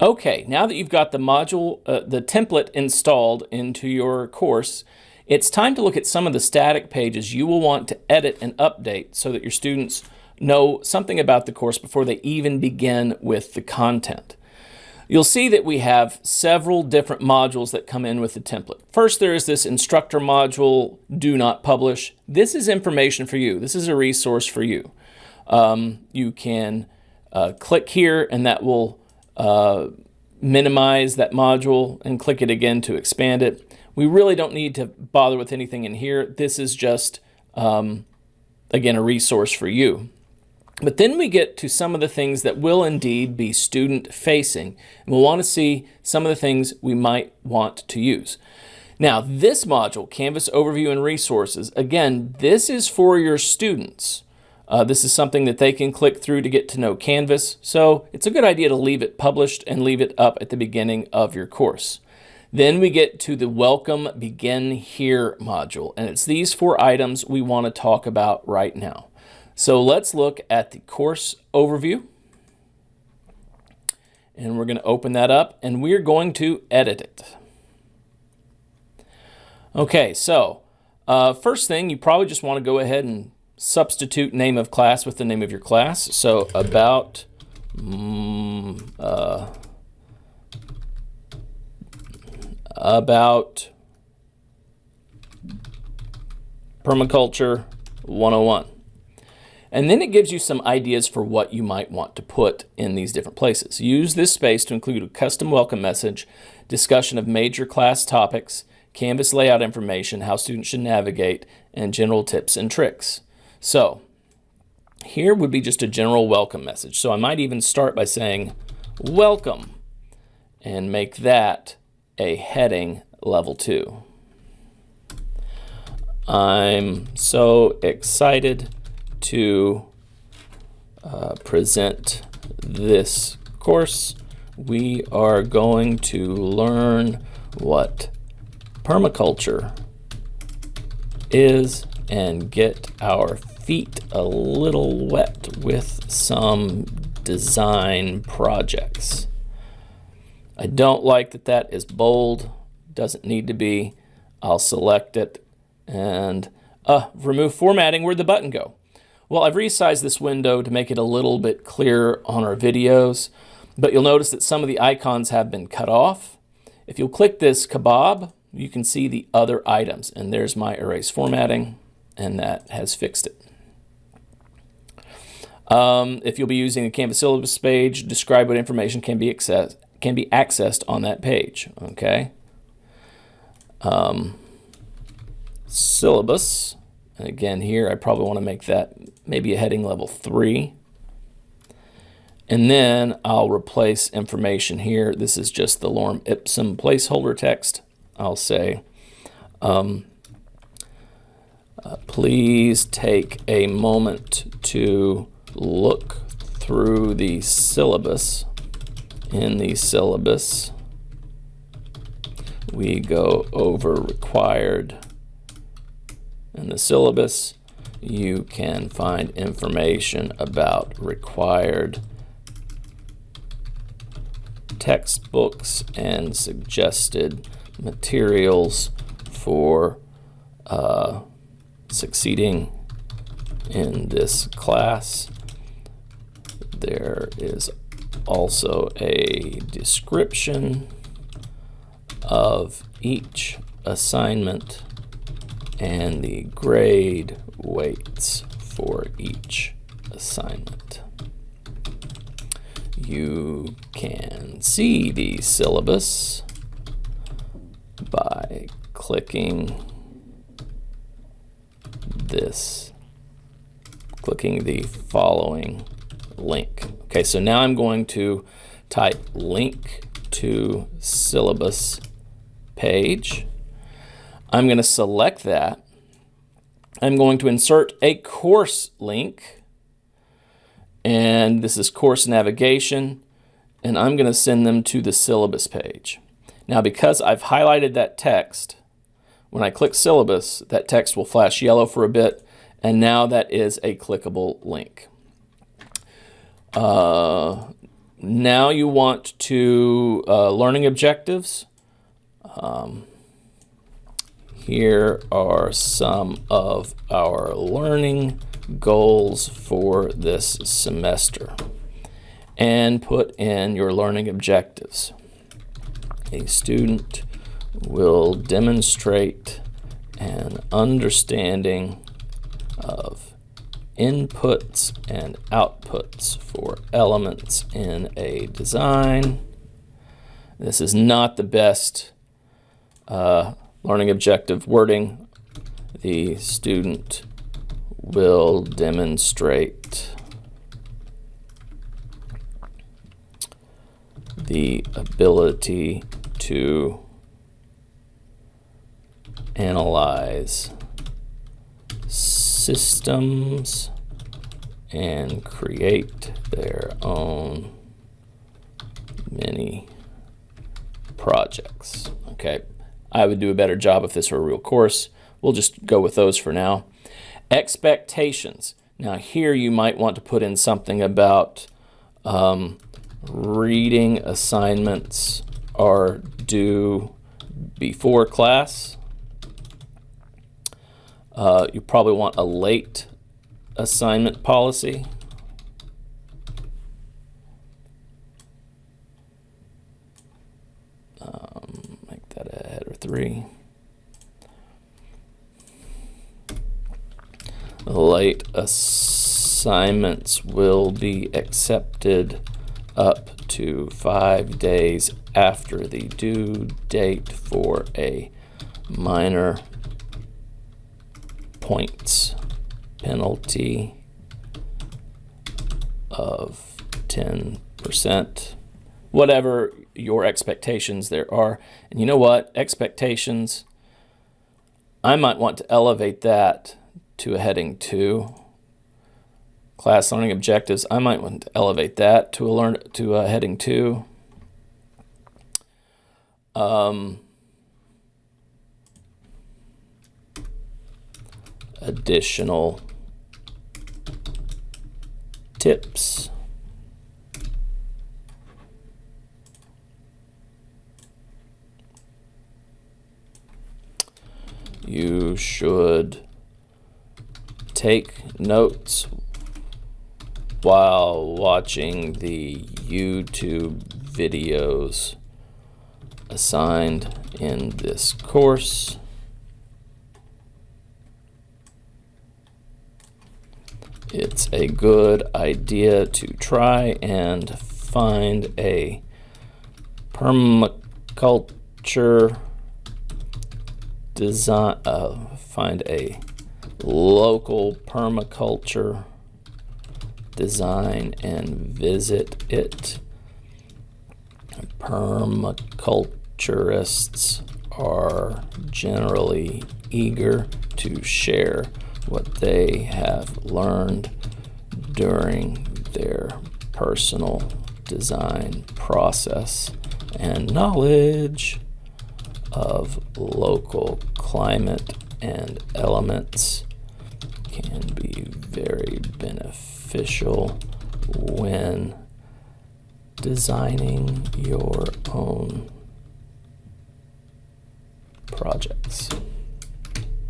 Okay, now that you've got the module, the template installed into your course, it's time to look at some of the static pages you will want to edit and update so that your students know something about the course before they even begin with the content. You'll see that we have several different modules that come in with the template. First, there is this instructor module, do not publish. This is information for you. This is a resource for you. You can click here and that will minimize that module and click it again to expand it. We really don't need to bother with anything in here. This is just, again, a resource for you. But then we get to some of the things that will indeed be student facing. And we'll want to see some of the things we might want to use. Now, this module, Canvas Overview and Resources, again, this is for your students. This is something that they can click through to get to know Canvas. So it's a good idea to leave it published and leave it up at the beginning of your course. Then we get to the Welcome Begin Here module. And it's these 4 items we want to talk about right now. So let's look at the course overview. And we're going to open that up and we're going to edit it. Okay, so first thing, you probably just want to go ahead and substitute name of class with the name of your class. So about permaculture 101. And then it gives you some ideas for what you might want to put in these different places. Use this space to include a custom welcome message, discussion of major class topics, Canvas layout information, how students should navigate, and general tips and tricks. So here would be just a general welcome message. So I might even start by saying welcome and make that a heading level 2. I'm so excited to present this course. We are going to learn what permaculture is and get our feet a little wet with some design projects. I don't like that that is bold, doesn't need to be. I'll select it and remove formatting. Where'd the button go? Well, I've resized this window to make it a little bit clearer on our videos, but you'll notice that some of the icons have been cut off. If you'll click this kebab, you can see the other items, and there's my erase formatting, and that has fixed it. If you'll be using the Canvas syllabus page, describe what information can be accessed on that page. Okay. Syllabus, and again here I probably want to make that maybe a heading level 3. And then I'll replace information here. This is just the lorem ipsum placeholder text. I'll say, please take a moment to look through the syllabus. In the syllabus, we go over required. In the syllabus, you can find information about required textbooks and suggested materials for succeeding in this class. There is also a description of each assignment and the grade weights for each assignment. You can see the syllabus by clicking the following link. Okay, so now I'm going to type link to syllabus page. I'm going to select that. I'm going to insert a course link, and this is course navigation, and I'm going to send them to the syllabus page. Now, because I've highlighted that text, when I click syllabus, that text will flash yellow for a bit, and now that is a clickable link. Now you want to learning objectives. Here are some of our learning goals for this semester. And put in your learning objectives. A student will demonstrate an understanding of inputs and outputs for elements in a design. This is not the best learning objective wording. The student will demonstrate the ability to analyze systems and create their own mini projects. Okay, I would do a better job if this were a real course. We'll just go with those for now. Expectations. Now here you might want to put in something about reading assignments are due before class. You probably want a late assignment policy. Make that a header 3. Late assignments will be accepted up to 5 days after the due date for a minor points penalty of 10%. Whatever your expectations there are. And you know what? Expectations, I might want to elevate that to a heading 2. Class learning objectives, I might want to elevate that to a heading 2. Additional tips. You should take notes while watching the YouTube videos assigned in this course. It's a good idea to try and find a permaculture design, find a local permaculture design and visit it. Permaculturists are generally eager to share what they have learned during their personal design process, and knowledge of local climate and elements can be very beneficial when designing your own projects.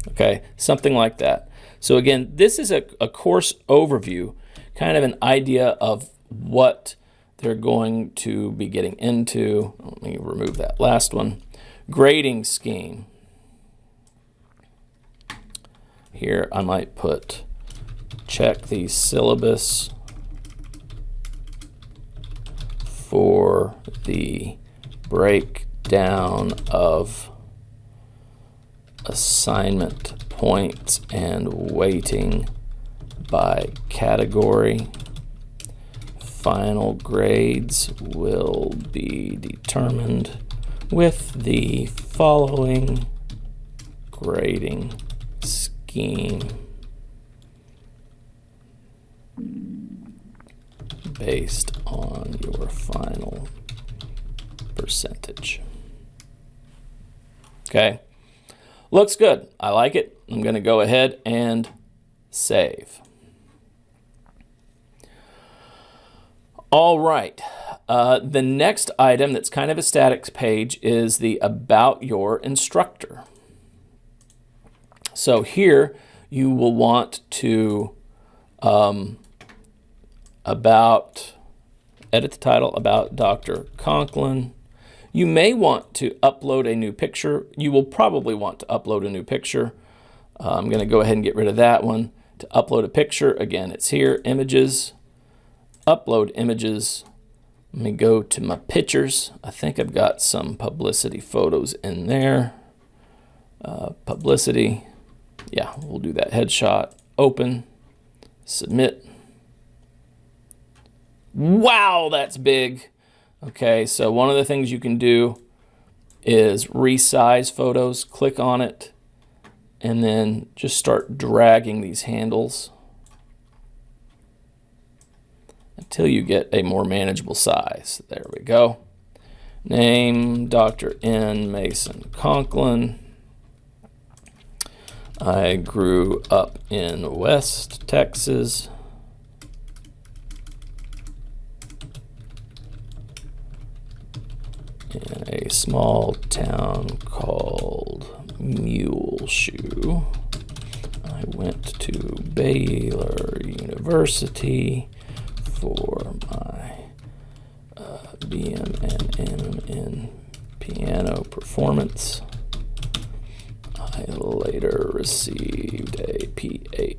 Okay, something like that. So again, this is a course overview, kind of an idea of what they're going to be getting into. Let me remove that last one. Grading scheme. Here I might put check the syllabus for the breakdown of assignment points and weighting by category. Final grades will be determined with the following grading scheme based on your final percentage. Okay, looks good. I like it. I'm going to go ahead and save. All right. The next item that's kind of a static page is the About Your Instructor. So here you will want to edit the title, About Dr. Conklin. You may want to upload a new picture. You will probably want to upload a new picture. I'm going to go ahead and get rid of that one. To upload a picture, again, it's here, Images, Upload Images. Let me go to my pictures. I think I've got some publicity photos in there. Publicity. Yeah, we'll do that. Headshot. Open. Submit. Wow, that's big. Okay, so one of the things you can do is resize photos. Click on it and then just start dragging these handles until you get a more manageable size. There we go. Name, Dr. N. Mason Conklin. I grew up in West Texas. In a small town called Muleshoe. I went to Baylor University for my BM&M in piano performance. I later received a PhD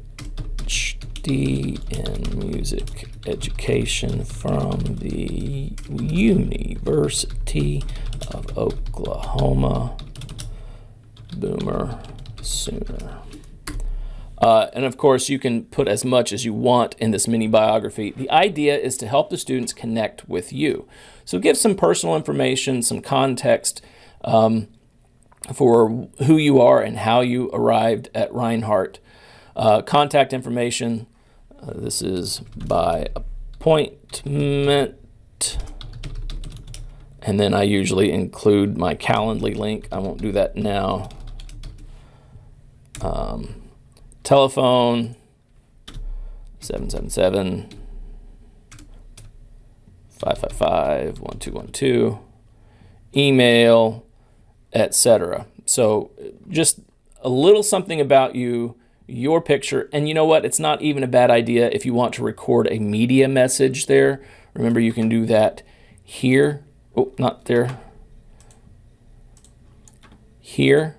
in music education from the University of Oklahoma. Boomer Sooner. And of course, you can put as much as you want in this mini biography. The idea is to help the students connect with you. So give some personal information, some context for who you are and how you arrived at Reinhardt. Contact information. This is by appointment. And then I usually include my Calendly link. I won't do that now. Telephone 777-555-1212. Email, etc. So just a little something about you, your picture, and you know what? It's not even a bad idea if you want to record a media message there. Remember, you can do that here. Oh, not there. Here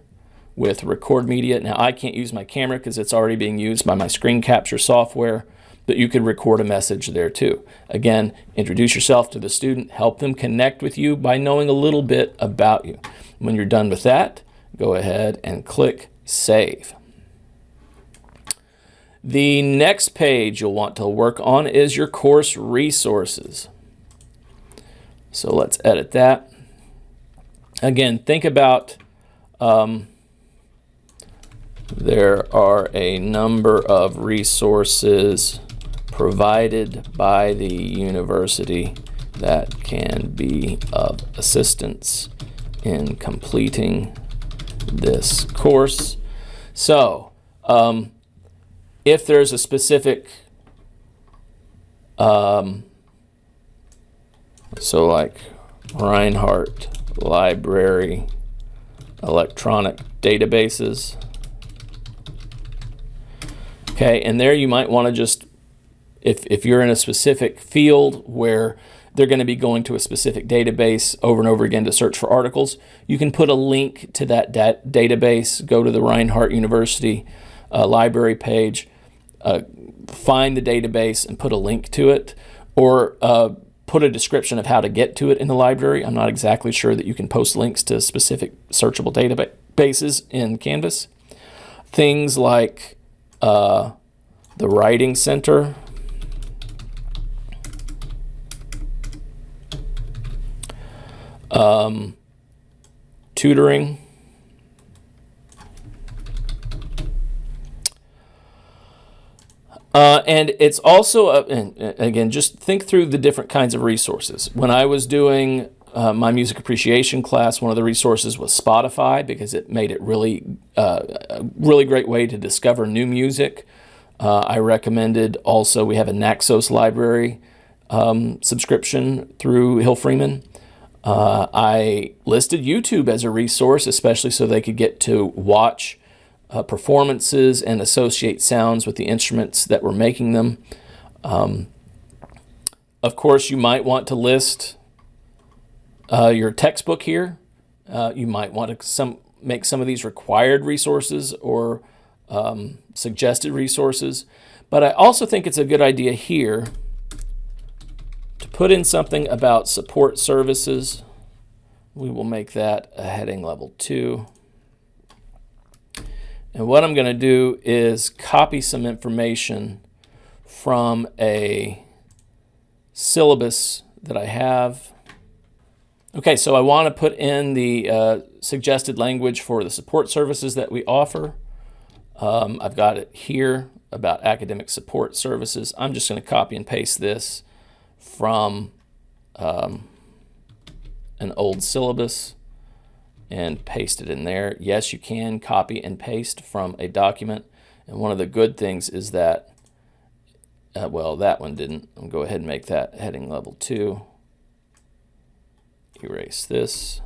with record media. Now I can't use my camera because it's already being used by my screen capture software, but you could record a message there too. Again, introduce yourself to the student, help them connect with you by knowing a little bit about you. When you're done with that, go ahead and click Save. The next page you'll want to work on is your course resources. So let's edit that. Again, think about there are a number of resources provided by the university that can be of assistance in completing this course. So, if there's a specific, so like Reinhardt Library electronic databases. Okay, and there you might want to just, if you're in a specific field where they're going to be going to a specific database over and over again to search for articles, you can put a link to that database, go to the Reinhardt University library page, find the database and put a link to it, or put a description of how to get to it in the library. I'm not exactly sure that you can post links to specific searchable databases in Canvas. Things like the Writing Center, tutoring, and it's also, and again, just think through the different kinds of resources. When I was doing my music appreciation class, one of the resources was Spotify because it made it really, a really great way to discover new music. I recommended also, we have a Naxos library subscription through Hill Freeman. I listed YouTube as a resource, especially so they could get to watch performances and associate sounds with the instruments that were making them. Of course, you might want to list your textbook here. You might want to make some of these required resources or suggested resources. But I also think it's a good idea here to put in something about support services. We will make that a heading level 2. And what I'm going to do is copy some information from a syllabus that I have. Okay, so I want to put in the suggested language for the support services that we offer. I've got it here about academic support services. I'm just going to copy and paste this from an old syllabus and paste it in there. Yes, you can copy and paste from a document. And one of the good things is that, well, that one didn't. I'll go ahead and make that heading level 2. Erase this.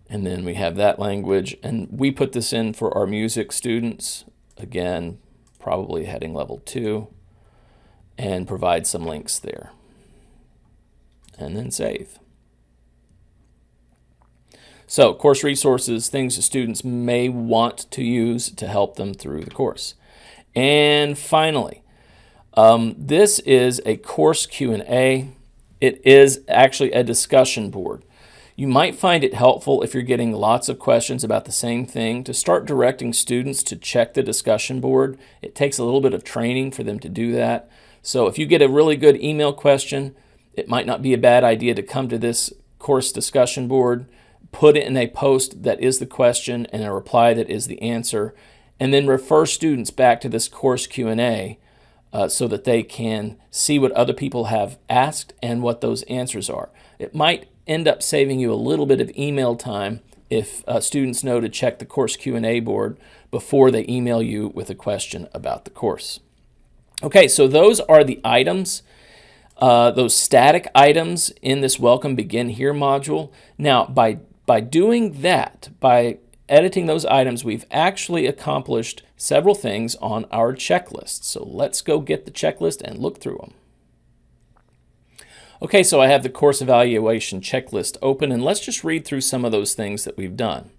And then we have that language. And we put this in for our music students. Again, probably heading level 2. And provide some links there. And then save. So, course resources, things the students may want to use to help them through the course. And finally, this is a course Q&A. It is actually a discussion board. You might find it helpful if you're getting lots of questions about the same thing to start directing students to check the discussion board. It takes a little bit of training for them to do that. So if you get a really good email question, it might not be a bad idea to come to this course discussion board, put it in a post that is the question and a reply that is the answer, and then refer students back to this course Q&A so that they can see what other people have asked and what those answers are. It might end up saving you a little bit of email time if students know to check the course Q&A board before they email you with a question about the course. Okay, so those are the items. Those static items in this Welcome Begin Here module. Now, by doing that, by editing those items, we've actually accomplished several things on our checklist. So let's go get the checklist and look through them. Okay, so I have the course evaluation checklist open, and let's just read through some of those things that we've done.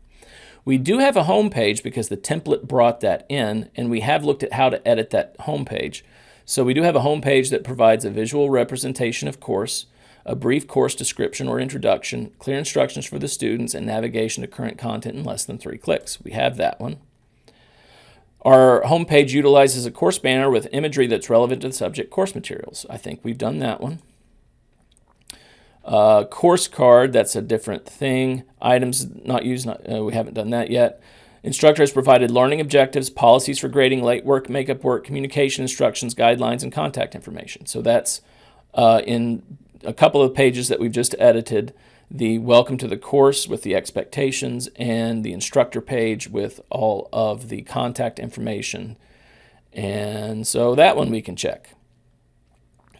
We do have a home page because the template brought that in, and we have looked at how to edit that home page. So we do have a home page that provides a visual representation of course, a brief course description or introduction, clear instructions for the students, and navigation to current content in less than 3 clicks. We have that one. Our home page utilizes a course banner with imagery that's relevant to the subject course materials. I think we've done that one. Course card, that's a different thing. Items not used, we haven't done that yet. Instructor has provided learning objectives, policies for grading late work, makeup work, communication instructions, guidelines, and contact information. So that's in a couple of pages that we've just edited, the welcome to the course with the expectations and the instructor page with all of the contact information. And so that one we can check.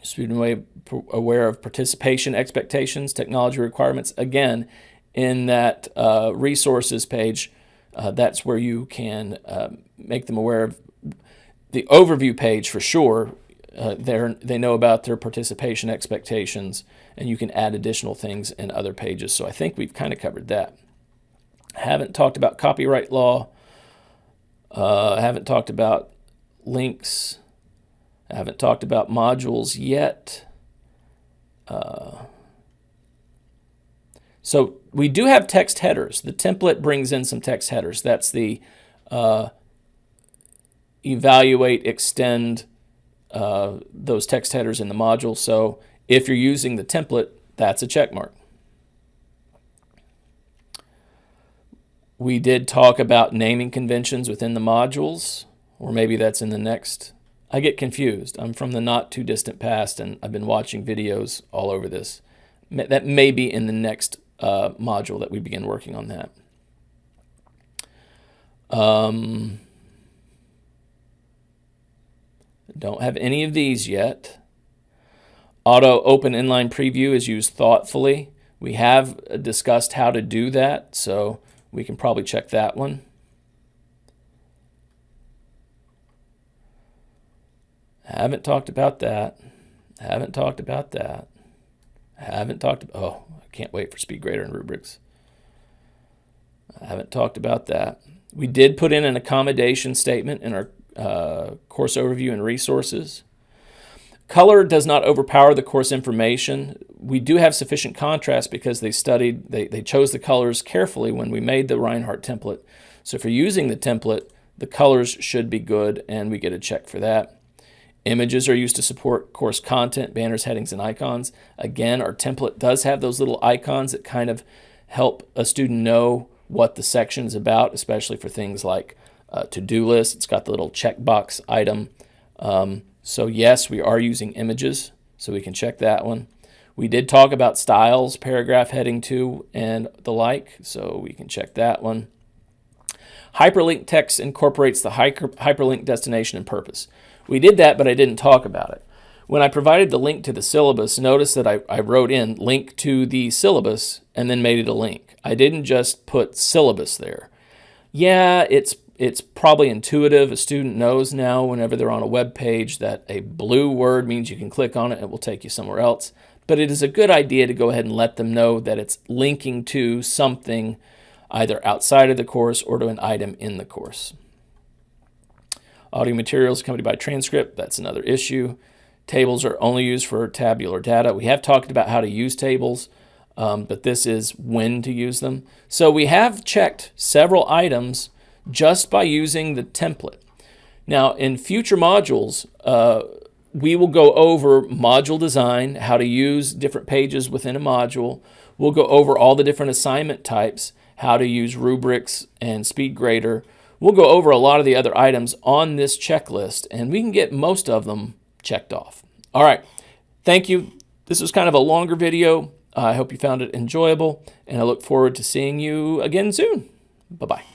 Student aware of participation expectations, technology requirements. Again, in that resources page, that's where you can make them aware of the overview page for sure. They know about their participation expectations, and you can add additional things in other pages. So I think we've kind of covered that. I haven't talked about copyright law. I haven't talked about links. I haven't talked about modules yet. So we do have text headers. The template brings in some text headers. That's the evaluate, extend those text headers in the module. So if you're using the template, that's a check mark. We did talk about naming conventions within the modules, or maybe that's in the next. I get confused. I'm from the not too distant past, and I've been watching videos all over this. That may be in the next module that we begin working on that. Don't have any of these yet. Auto open inline preview is used thoughtfully. We have discussed how to do that, so we can probably check that one. Haven't talked about that. Haven't talked about that. Haven't talked about, oh, I can't wait for speed grader and rubrics. I haven't talked about that. We did put in an accommodation statement in our course overview and resources. Color does not overpower the course information. We do have sufficient contrast because they chose the colors carefully when we made the Reinhardt template. So if you're using the template, the colors should be good, and we get a check for that. Images are used to support course content, banners, headings, and icons. Again, our template does have those little icons that kind of help a student know what the section is about, especially for things like to-do list. It's got the little checkbox item. So yes, we are using images, so we can check that one. We did talk about styles, paragraph heading 2, and the like, so we can check that one. Hyperlink text incorporates the hyperlink destination and purpose. We did that, but I didn't talk about it. When I provided the link to the syllabus, notice that I wrote in link to the syllabus and then made it a link. I didn't just put syllabus there. Yeah, it's probably intuitive. A student knows now whenever they're on a web page that a blue word means you can click on it and it will take you somewhere else. But it is a good idea to go ahead and let them know that it's linking to something either outside of the course or to an item in the course. Audio materials accompanied by transcript, that's another issue. Tables are only used for tabular data. We have talked about how to use tables, but this is when to use them. So we have checked several items just by using the template. Now, in future modules, we will go over module design, how to use different pages within a module. We'll go over all the different assignment types, how to use rubrics and SpeedGrader. We'll go over a lot of the other items on this checklist, and we can get most of them checked off. All right, thank you. This was kind of a longer video. I hope you found it enjoyable, and I look forward to seeing you again soon. Bye-bye.